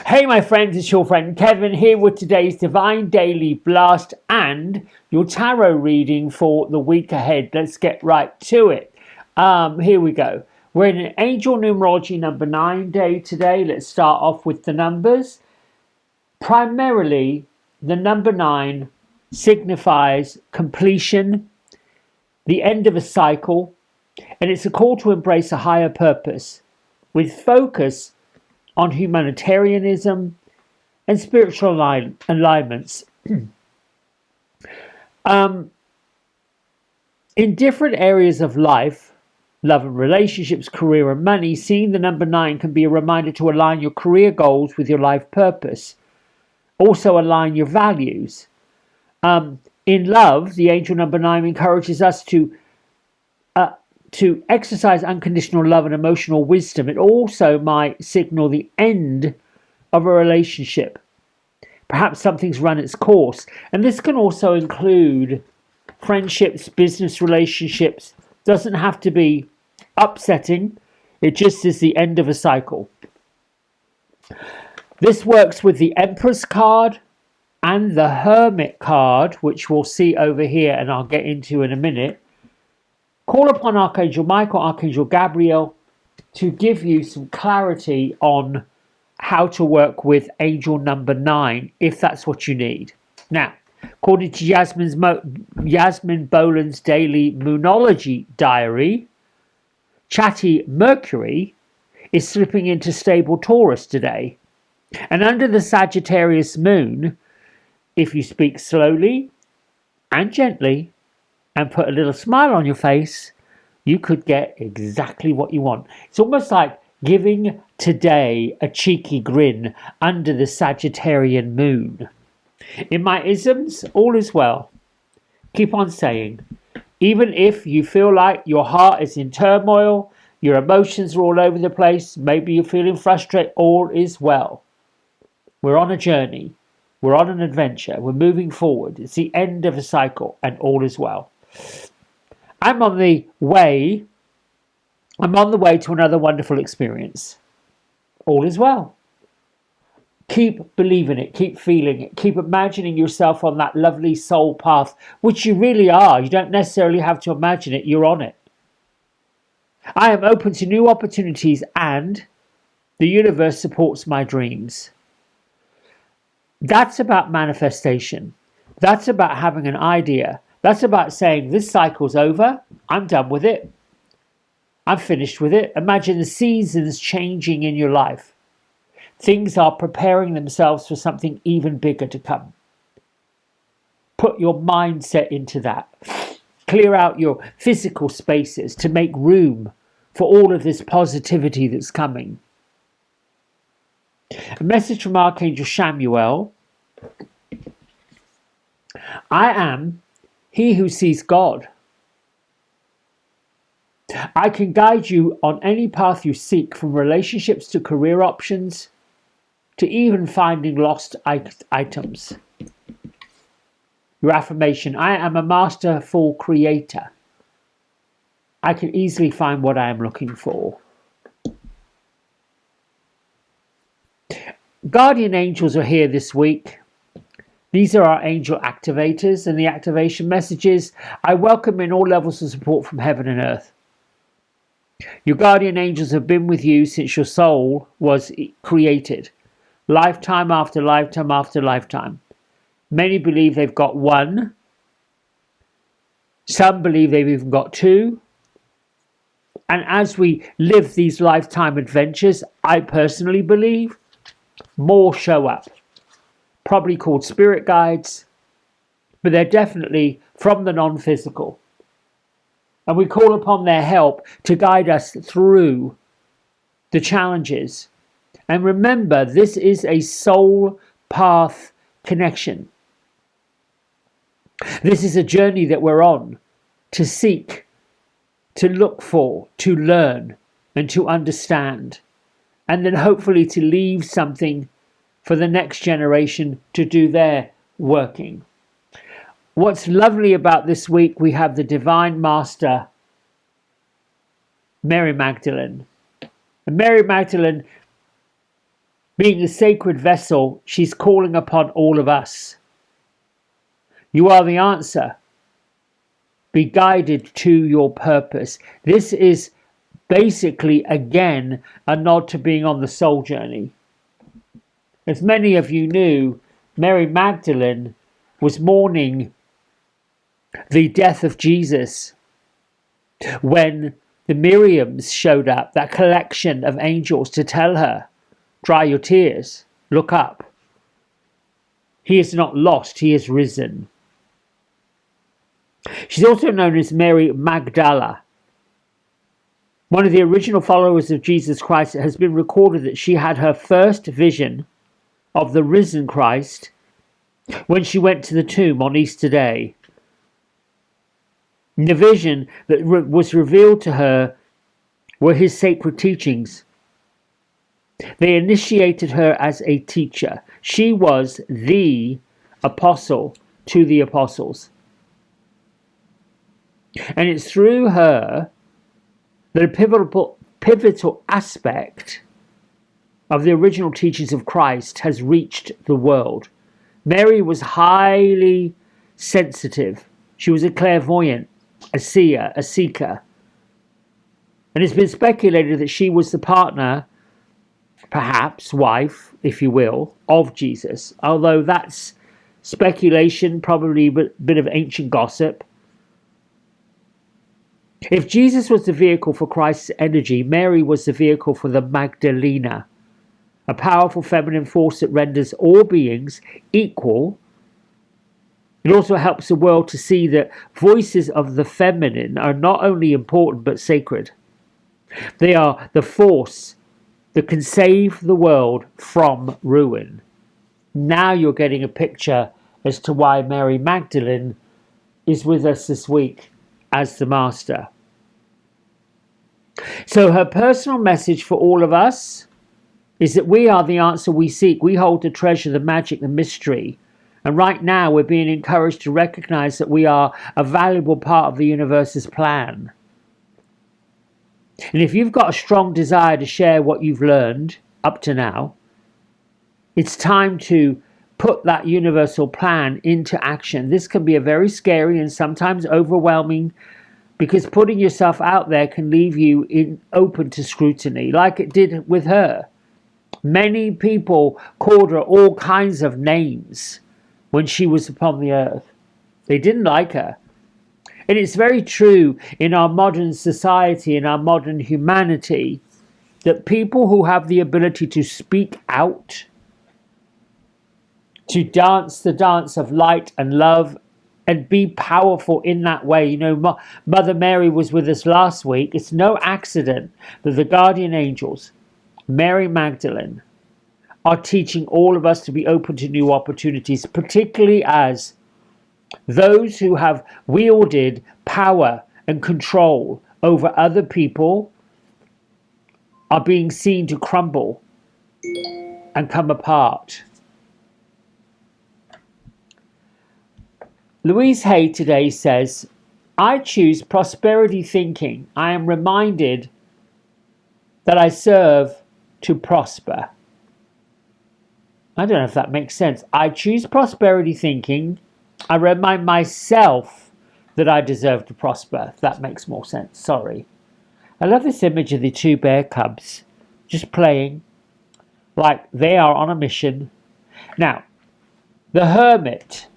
Hey, my friends, it's your friend Kevin here with today's Divine Daily Blast and your tarot reading for the week ahead. Let's get right to it. Here we go. We're in Angel Numerology number 9 day today. Let's start off with the numbers. Primarily, the number 9 signifies completion, the end of a cycle, and it's a call to embrace a higher purpose with focus on humanitarianism and spiritual alignments. In different areas of life, love and relationships, career and money, seeing the number 9 can be a reminder to align your career goals with your life purpose. Also align your values. In love, the angel number 9 encourages us to exercise unconditional love and emotional wisdom. It also might signal the end of a relationship. Perhaps something's run its course. And this can also include friendships, business relationships. Doesn't have to be upsetting. It just is the end of a cycle. This works with the Empress card and the Hermit card, which we'll see over here and I'll get into in a minute. Call upon Archangel Michael, Archangel Gabriel to give you some clarity on how to work with angel number 9 if that's what you need. Now, according to Yasmin Boland's daily Moonology diary, Chatty Mercury is slipping into stable Taurus today. And under the Sagittarius moon, if you speak slowly and gently, and put a little smile on your face, you could get exactly what you want. It's almost like giving today a cheeky grin under the Sagittarian moon. In my isms, all is well. Keep on saying, even if you feel like your heart is in turmoil, your emotions are all over the place, maybe you're feeling frustrated, all is well. We're on a journey. We're on an adventure. We're moving forward. It's the end of a cycle and all is well. I'm on the way to another wonderful experience. All is well. Keep believing it, keep feeling it, keep imagining yourself on that lovely soul path, which you really are. You don't necessarily have to imagine it, you're on it. I am open to new opportunities and the universe supports my dreams. That's about manifestation. That's about having an idea. That's about saying this cycle's over, I'm done with it, I'm finished with it. Imagine the seasons changing in your life. Things are preparing themselves for something even bigger to come. Put your mindset into that. Clear out your physical spaces to make room for all of this positivity that's coming. A message from Archangel Chamuel. I am he who sees God. I can guide you on any path you seek, from relationships to career options to even finding lost items. Your affirmation: I am a masterful creator. I can easily find what I am looking for. Guardian angels are here this week. These are our angel activators, and the activation messages: I welcome in all levels of support from heaven and earth. Your guardian angels have been with you since your soul was created, lifetime after lifetime after lifetime. Many believe they've got one. Some believe they've even got two. And as we live these lifetime adventures, I personally believe more show up. Probably called spirit guides, but they're definitely from the non-physical. And we call upon their help to guide us through the challenges. And remember, this is a soul path connection. This is a journey that we're on to seek, to look for, to learn, and to understand. And then hopefully to leave something for the next generation to do their working. What's lovely about this week, we have the Divine Master, Mary Magdalene. And Mary Magdalene Being a sacred vessel, she's calling upon all of us. You are the answer. Be guided to your purpose. This is basically, again, a nod to being on the soul journey. As many of you knew, Mary Magdalene was mourning the death of Jesus when the Miriams showed up, that collection of angels, to tell her, dry your tears, look up. He is not lost, he is risen. She's also known as Mary Magdala. One of the original followers of Jesus Christ. It has been recorded that she had her first vision of the risen Christ when she went to the tomb on Easter Day. The vision that was revealed to her were his sacred teachings. They initiated her as a teacher. She was the apostle to the apostles. And it's through her that a pivotal aspect of the original teachings of Christ has reached the world. Mary was highly sensitive. She was a clairvoyant, a seer, a seeker. And it's been speculated that she was the partner, perhaps wife, if you will, of Jesus. Although that's speculation, probably a bit of ancient gossip. If Jesus was the vehicle for Christ's energy, Mary was the vehicle for the Magdalena, a powerful feminine force that renders all beings equal. It also helps the world to see that voices of the feminine are not only important but sacred. They are the force that can save the world from ruin. Now you're getting a picture as to why Mary Magdalene is with us this week as the Master. So her personal message for all of us is that we are the answer we seek. We hold the treasure, the magic, the mystery. And right now we're being encouraged to recognize that we are a valuable part of the universe's plan. And if you've got a strong desire to share what you've learned up to now, it's time to put that universal plan into action. This can be a very scary and sometimes overwhelming, because putting yourself out there can leave you open to scrutiny, like it did with her. Many people called her all kinds of names when she was upon the earth. They didn't like her. And it's very true in our modern society, in our modern humanity, that people who have the ability to speak out, to dance the dance of light and love, and be powerful in that way. You know, Mother Mary was with us last week. It's no accident that the guardian angels, Mary Magdalene, are teaching all of us to be open to new opportunities, particularly as those who have wielded power and control over other people are being seen to crumble and come apart. Louise Hay today says, I choose prosperity thinking. I am reminded that I serve to prosper. I don't know if that makes sense. I choose prosperity thinking. I remind myself that I deserve to prosper. If that makes more sense. Sorry. I love this image of the two bear cubs just playing like they are on a mission. Now, the Hermit,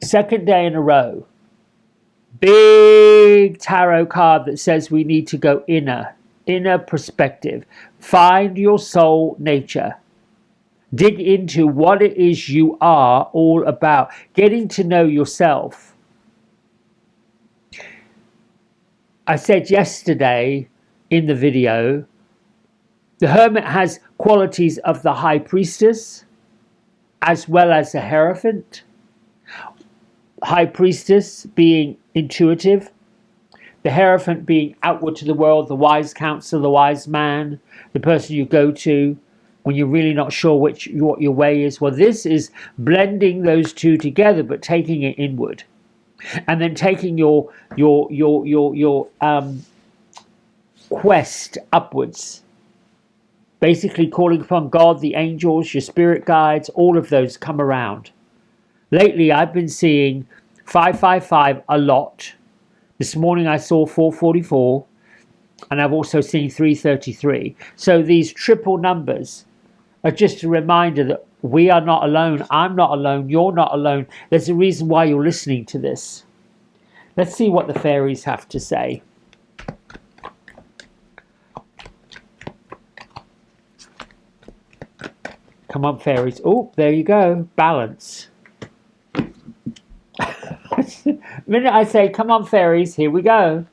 second day in a row, big tarot card that says we need to go inner perspective. Find your soul nature. Dig into what it is you are all about. Getting to know yourself. I said yesterday in the video, the Hermit has qualities of the High Priestess as well as the Hierophant. High Priestess being intuitive, the Hierophant being outward to the world, the wise counselor, the wise man, the person you go to when you're really not sure what your way is. Well, this is blending those two together, but taking it inward, and then taking your quest upwards. Basically calling upon God, the angels, your spirit guides, all of those come around. Lately, I've been seeing 555 a lot. This morning I saw 444, and I've also seen 333. So these triple numbers are just a reminder that we are not alone. I'm not alone. You're not alone. There's a reason why you're listening to this. Let's see what the fairies have to say. Come on, fairies. Oh, there you go. Balance. The minute I say, come on, fairies, here we go.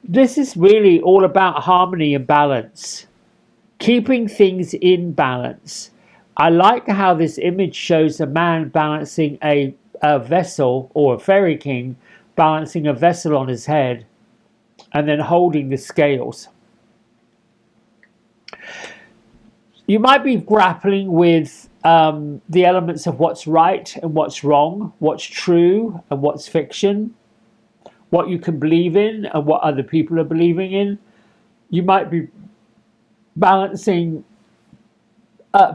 This is really all about harmony and balance. Keeping things in balance. I like how this image shows a man balancing a vessel, or a fairy king balancing a vessel on his head and then holding the scales. You might be grappling with the elements of what's right and what's wrong, what's true and what's fiction, what you can believe in and what other people are believing in. You might be balancing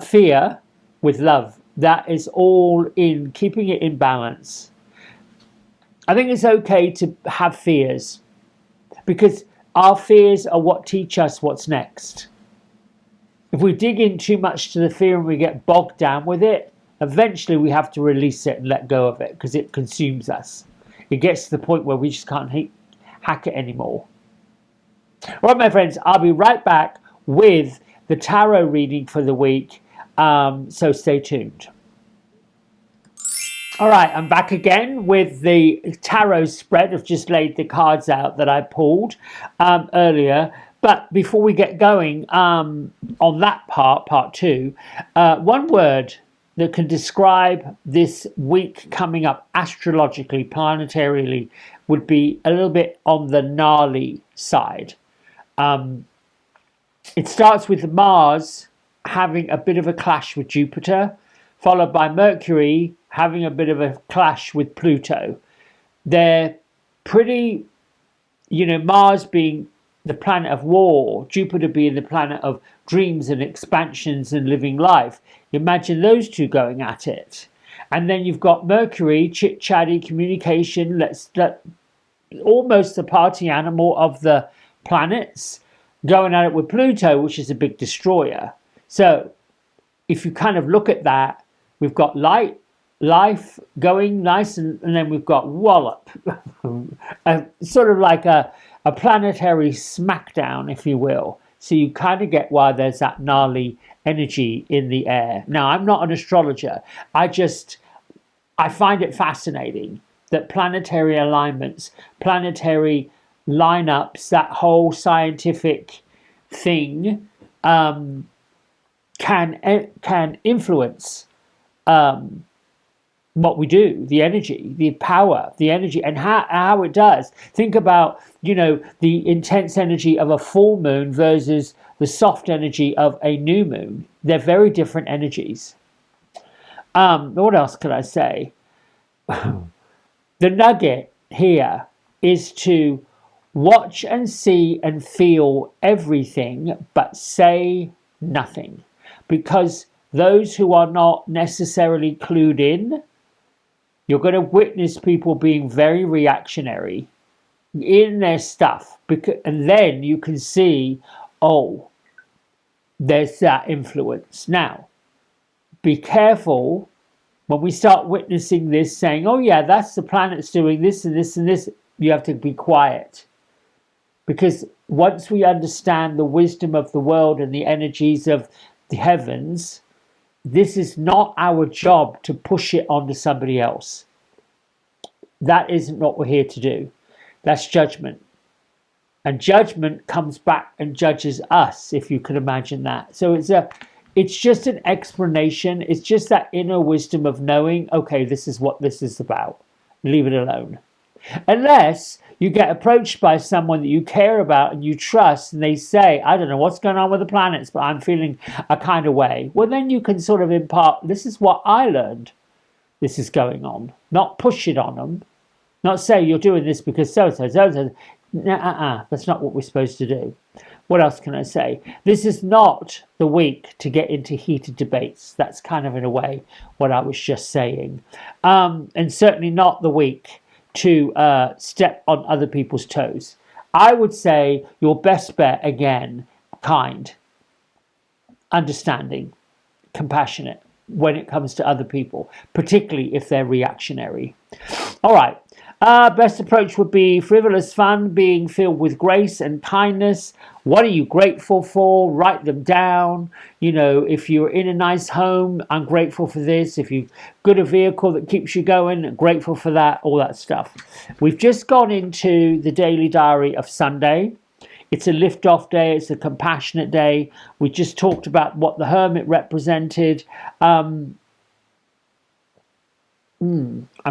fear with love. That is all in keeping it in balance. I think it's okay to have fears, because our fears are what teach us what's next. If we dig in too much to the fear and we get bogged down with it, eventually we have to release it and let go of it, because it consumes us. It gets to the point where we just can't hack it anymore. All right, my friends, I'll be right back with the tarot reading for the week, so stay tuned. All right, I'm back again with the tarot spread. I've just laid the cards out that I pulled earlier. But before we get going on that part two, one word that can describe this week coming up astrologically, planetarily, would be a little bit on the gnarly side. It starts with Mars having a bit of a clash with Jupiter, followed by Mercury having a bit of a clash with Pluto. They're pretty, Mars being the planet of war, Jupiter being the planet of dreams and expansions and living life. Imagine those two going at it. And then you've got Mercury, chit-chatty communication, almost the party animal of the planets, going at it with Pluto, which is a big destroyer. So if you kind of look at that, we've got life going nice, and then we've got wallop, sort of like a planetary smackdown, if you will. So you kind of get why there's that gnarly energy in the air. Now, I'm not an astrologer. I find it fascinating that planetary alignments, planetary lineups, that whole scientific thing can influence what we do, the energy, the power, the energy, and how it does. Think about, the intense energy of a full moon versus the soft energy of a new moon. They're very different energies. What else could I say? The nugget here is to watch and see and feel everything, but say nothing. Because those who are not necessarily clued in, you're going to witness people being very reactionary in their stuff. And then you can see, oh, there's that influence. Now, be careful when we start witnessing this, saying, oh yeah, that's the planets doing this and this and this. You have to be quiet. Because once we understand the wisdom of the world and the energies of the heavens, this is not our job to push it onto somebody else. That isn't what we're here to do. That's judgment. And judgment comes back and judges us, if you can imagine that. So it's just an explanation. It's just that inner wisdom of knowing, okay, this is what this is about. Leave it alone. Unless you get approached by someone that you care about and you trust, and they say, I don't know what's going on with the planets, but I'm feeling a kind of way. Well, then you can sort of impart, this is what I learned this is going on. Not push it on them. Not say you're doing this because so-and-so. That's not what we're supposed to do. What else can I say? This is not the week to get into heated debates. That's kind of, in a way, what I was just saying. And certainly not the week to step on other people's toes. I would say your best bet, again, kind, understanding, compassionate when it comes to other people, particularly if they're reactionary. All right. Best approach would be frivolous fun, being filled with grace and kindness. What are you grateful for? Write them down. You know, if you're in a nice home, I'm grateful for this. If you've got a vehicle that keeps you going, grateful for that, all that stuff. We've just gone into the daily diary of Sunday. It's a lift-off day. It's a compassionate day. We just talked about what the hermit represented. I've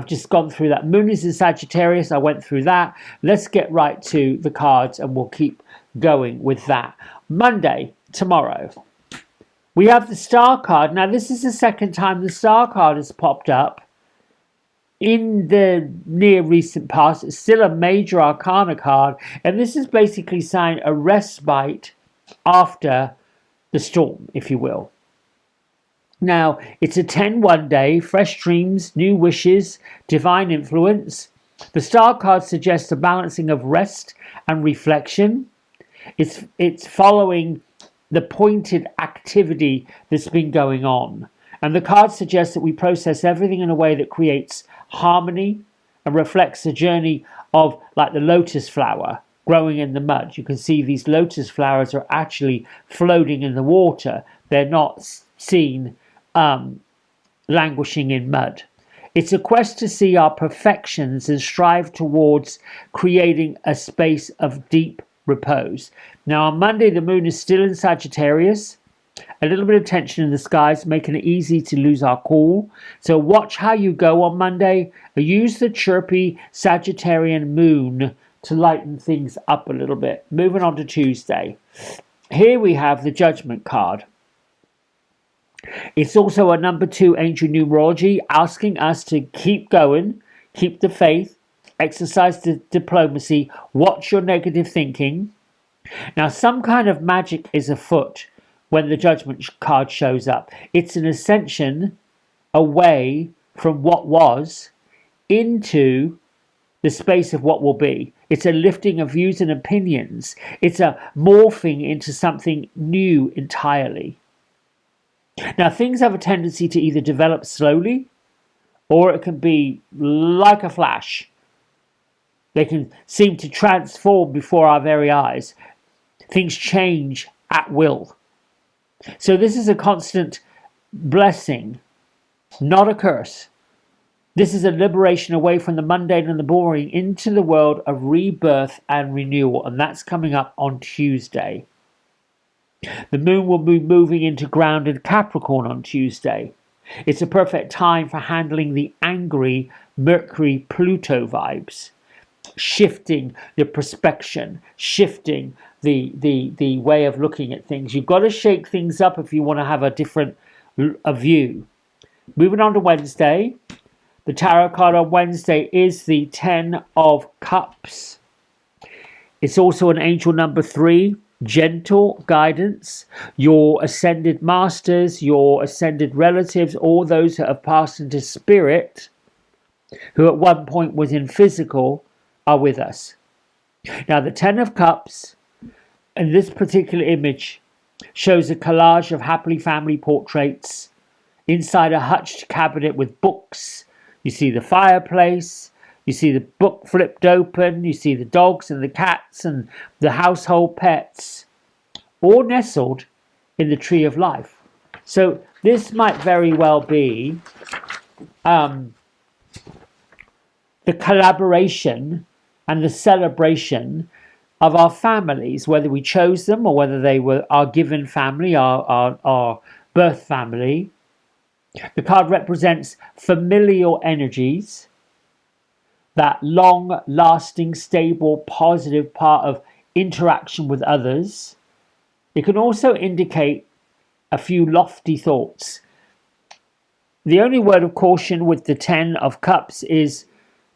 just gone through that. Moon is in Sagittarius. I went through that. Let's get right to the cards and we'll keep going with that. Monday, tomorrow, we have the Star card. Now, this is the second time the Star card has popped up in the near recent past. It's still a major arcana card. And this is basically saying a respite after the storm, if you will. Now, it's a 10-1 day, fresh dreams, new wishes, divine influence. The Star card suggests a balancing of rest and reflection. It's following the pointed activity that's been going on. And the card suggests that we process everything in a way that creates harmony and reflects the journey of, like, the lotus flower growing in the mud. You can see these lotus flowers are actually floating in the water. They're not seen languishing in mud. It's a quest to see our perfections and strive towards creating a space of deep repose. Now, on Monday, the moon is still in Sagittarius. A little bit of tension in the skies, making it easy to lose our cool. So watch how you go on Monday. Use the chirpy Sagittarian moon to lighten things up a little bit. Moving on to Tuesday. Here we have the Judgment card. It's also a number 2 ancient numerology, asking us to keep going, keep the faith, exercise the diplomacy, watch your negative thinking. Now, some kind of magic is afoot when the Judgment card shows up. It's an ascension away from what was into the space of what will be. It's a lifting of views and opinions. It's a morphing into something new entirely. Now, things have a tendency to either develop slowly or it can be like a flash. They can seem to transform before our very eyes. Things change at will. So this is a constant blessing, not a curse. This is a liberation away from the mundane and the boring into the world of rebirth and renewal. And that's coming up on Tuesday. The moon will be moving into grounded Capricorn on Tuesday. It's a perfect time for handling the angry Mercury-Pluto vibes. Shifting the perspection, shifting the way of looking at things. You've got to shake things up if you want to have a different view. Moving on to Wednesday. The tarot card on Wednesday is the 10 of Cups. It's also an angel number 3. Gentle guidance. Your ascended masters, your ascended relatives, all those that have passed into spirit, who at one point was in physical, are with us. Now, the 10 of Cups in this particular image shows a collage of happily family portraits inside a hutched cabinet with books. You see the fireplace. You see the book flipped open. You see the dogs and the cats and the household pets, all nestled in the tree of life. So this might very well be the collaboration and the celebration of our families, whether we chose them or whether they were our given family, our birth family. The card represents familial energies, that long-lasting, stable, positive part of interaction with others. It can also indicate a few lofty thoughts. The only word of caution with the 10 of Cups is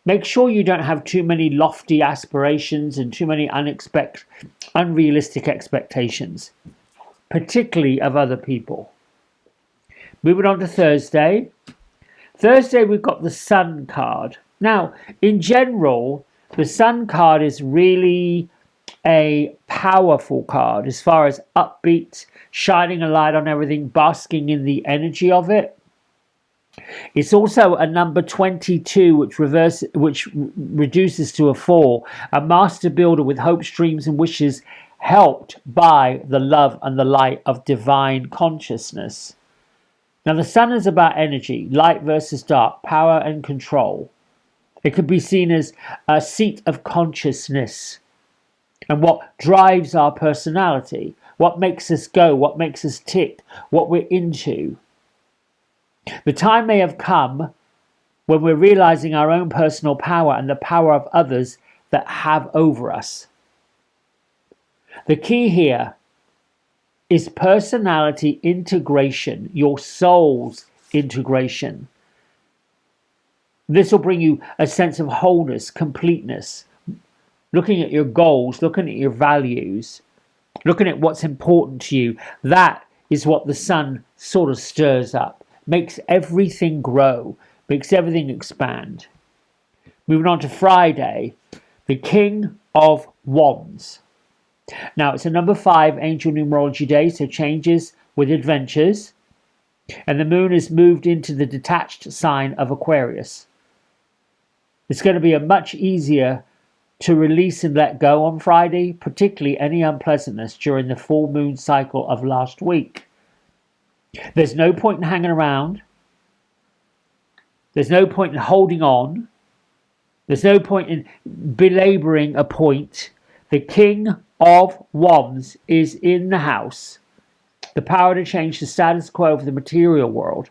Make sure you don't have too many lofty aspirations and too many unrealistic expectations, particularly of other people. Moving on to Thursday. Thursday, we've got the Sun card. Now, in general, the Sun card is really a powerful card as far as upbeat, shining a light on everything, basking in the energy of it. It's also a number 22, which reduces to a 4, a master builder with hopes, dreams, and wishes, helped by the love and the light of divine consciousness. Now, the Sun is about energy, light versus dark, power and control. It could be seen as a seat of consciousness and what drives our personality, what makes us go, what makes us tick, what we're into. The time may have come when we're realizing our own personal power and the power of others that have over us. The key here is personality integration, your soul's integration. This will bring you a sense of wholeness, completeness, looking at your goals, looking at your values, looking at what's important to you. That is what the Sun sort of stirs up, makes everything grow, makes everything expand. Moving on to Friday, the King of Wands. Now, it's a number 5 angel numerology day, so changes with adventures. And the moon has moved into the detached sign of Aquarius. It's going to be a much easier to release and let go on Friday, particularly any unpleasantness during the full moon cycle of last week. There's no point in hanging around. There's no point in holding on. There's no point in belaboring a point. The King of Wands is in the house. The power to change the status quo of the material world.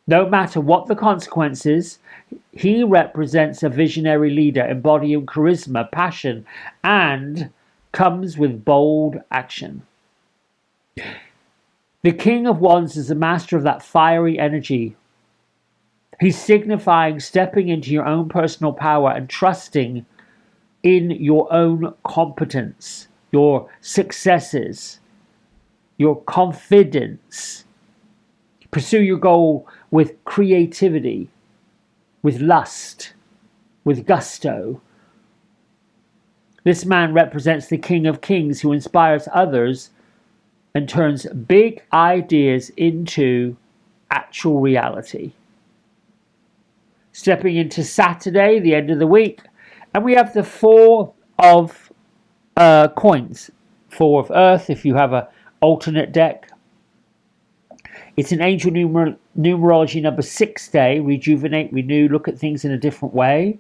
No matter what the consequences, he represents a visionary leader embodying charisma, passion, and comes with bold action. The King of Wands is the master of that fiery energy. He's signifying stepping into your own personal power and trusting in your own competence, your successes, your confidence. Pursue your goal with creativity, with lust, with gusto. This man represents the King of Kings who inspires others and turns big ideas into actual reality. Stepping into Saturday, the end of the week, and we have the 4 of coins. 4 of Earth, if you have an alternate deck. It's an angel numerology number 6 day, rejuvenate, renew, look at things in a different way.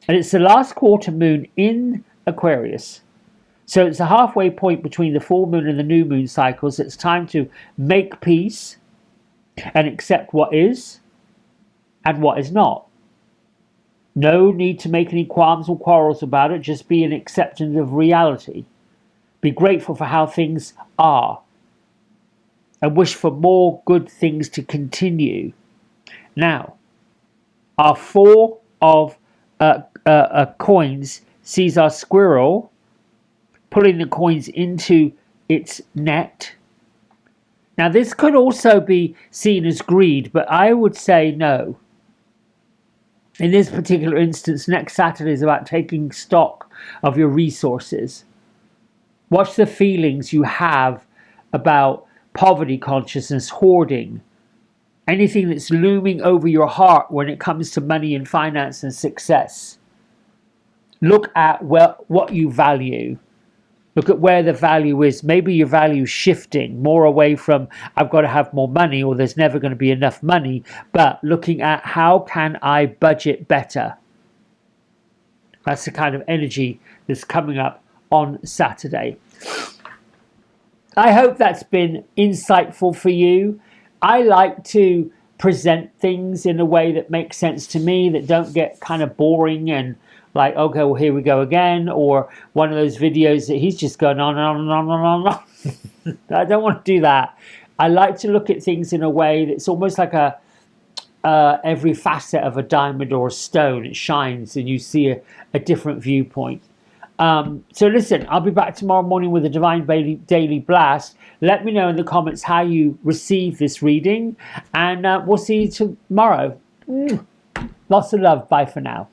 And it's the last quarter moon in Aquarius. So it's a halfway point between the full moon and the new moon cycles. It's time to make peace and accept what is and what is not. No need to make any qualms or quarrels about it. Just be an acceptance of reality. Be grateful for how things are. And wish for more good things to continue. Now, our 4 of coins sees our squirrel pulling the coins into its net. Now, this could also be seen as greed, but I would say no. In this particular instance, next Saturday is about taking stock of your resources. Watch the feelings you have about poverty consciousness, hoarding, anything that's looming over your heart when it comes to money and finance and success. Look at what you value. Look at where the value is. Maybe your value is shifting more away from I've got to have more money or there's never going to be enough money, but looking at how can I budget better. That's the kind of energy that's coming up on Saturday. I hope that's been insightful for you. I like to present things in a way that makes sense to me, that don't get kind of boring and like, okay, well, here we go again, or one of those videos that he's just going on and on and on and on and on. I don't want to do that. I like to look at things in a way that's almost like a every facet of a diamond or a stone. It shines and you see a different viewpoint. So listen, I'll be back tomorrow morning with a Divine Daily Blast. Let me know in the comments how you receive this reading, and we'll see you tomorrow. Lots of love. Bye for now.